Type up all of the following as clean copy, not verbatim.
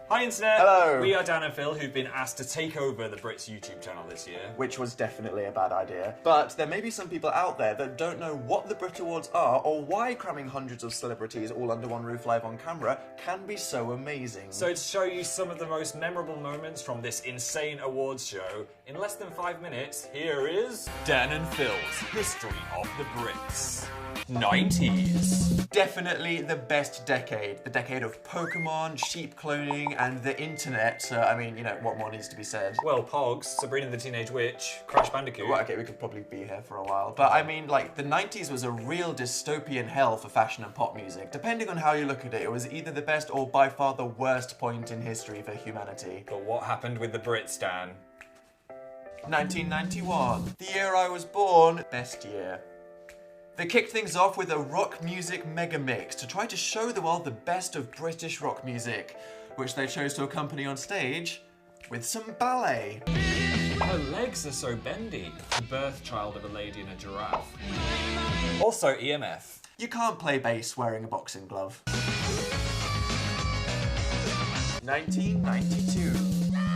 Hi Internet! Hello! We are Dan and Phil, who've been asked to take over the Brits YouTube channel this year. Which was definitely a bad idea. But there may be some people out there that don't know what the Brit Awards are or why cramming hundreds of celebrities all under one roof live on camera can be so amazing. So to show you some of the most memorable moments from this insane awards show, in less than 5 minutes, here is Dan and Phil's History of the Brits. 90s. Definitely the best decade. The decade of Pokemon, sheep cloning, and the internet. So, I mean, you know, what more needs to be said? Well, Pogs, Sabrina the Teenage Witch, Crash Bandicoot. Well, okay, we could probably be here for a while. But I mean, like, the 90s was a real dystopian hell for fashion and pop music. Depending on how you look at it, it was either the best or by far the worst point in history for humanity. But what happened with the Brits, Dan? 1991. The year I was born. Best year. They kicked things off with a rock music mega mix to try to show the world the best of British rock music, which they chose to accompany on stage with some ballet. Her legs are so bendy. The birth child of a lady and a giraffe. Also EMF. You can't play bass wearing a boxing glove. 1992.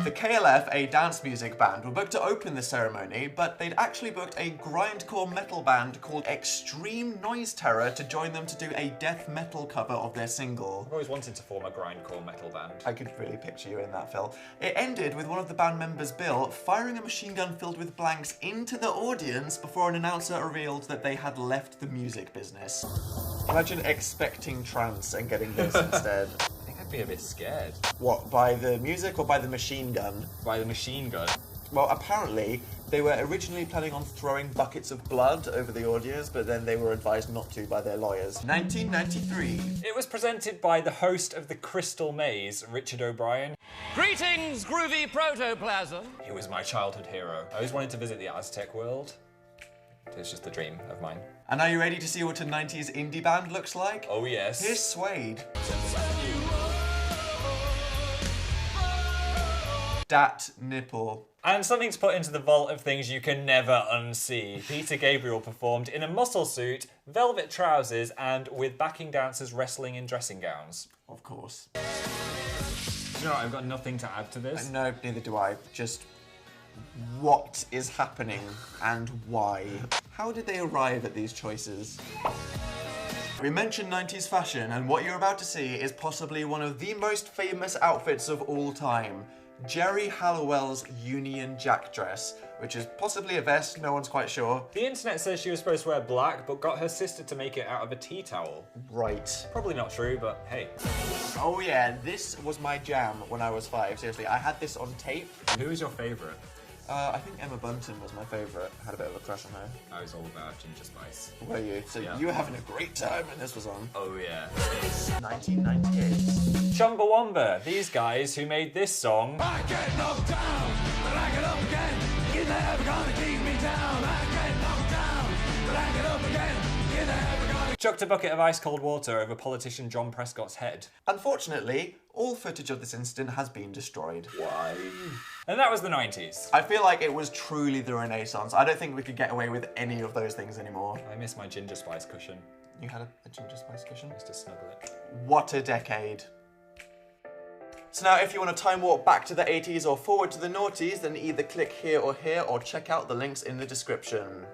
The KLF, a dance music band, were booked to open the ceremony, but they'd actually booked a grindcore metal band called Extreme Noise Terror to join them to do a death metal cover of their single. I've always wanted to form a grindcore metal band. I could really picture you in that, Phil. It ended with one of the band members, Bill, firing a machine gun filled with blanks into the audience before an announcer revealed that they had left the music business. Imagine expecting trance and getting this instead. Be a bit scared. What, by the music or by the machine gun? By the machine gun. Well, apparently, they were originally planning on throwing buckets of blood over the audience, but then they were advised not to by their lawyers. 1993. It was presented by the host of the Crystal Maze, Richard O'Brien. Greetings, groovy protoplasm. He was my childhood hero. I always wanted to visit the Aztec world. It's just a dream of mine. And are you ready to see what a 90s indie band looks like? Oh yes. Here's Suede. Dat nipple. And something to put into the vault of things you can never unsee. Peter Gabriel performed in a muscle suit, velvet trousers, and with backing dancers wrestling in dressing gowns. Of course. You know what, I've got nothing to add to this. No, neither do I. Just what is happening and why? How did they arrive at these choices? We mentioned 90s fashion, and what you're about to see is possibly one of the most famous outfits of all time. Jerry Halliwell's Union Jack dress, which is possibly a vest, no one's quite sure. The internet says she was supposed to wear black, but got her sister to make it out of a tea towel. Right. Probably not true, but hey. Oh yeah, this was my jam when I was 5, seriously. I had this on tape. Who was your favourite? I think Emma Bunton was my favourite. I had a bit of a crush on her. I was all about Ginger Spice. Were you? So yeah. you were having a great time when this was on. Oh yeah. 1998. Chumbawamba, these guys who made this song. I get knocked down, but I get up again. You're never gonna keep me down. I get knocked down, but I get up again. You're never gonna... Chucked a bucket of ice-cold water over politician John Prescott's head. Unfortunately, all footage of this incident has been destroyed. Why? And that was the 90s. I feel like it was truly the Renaissance. I don't think we could get away with any of those things anymore. I miss my Ginger Spice cushion. You had a Ginger Spice cushion? Just to snuggle it. What a decade. So now if you want to time warp back to the 80s or forward to the noughties, then either click here or check out the links in the description.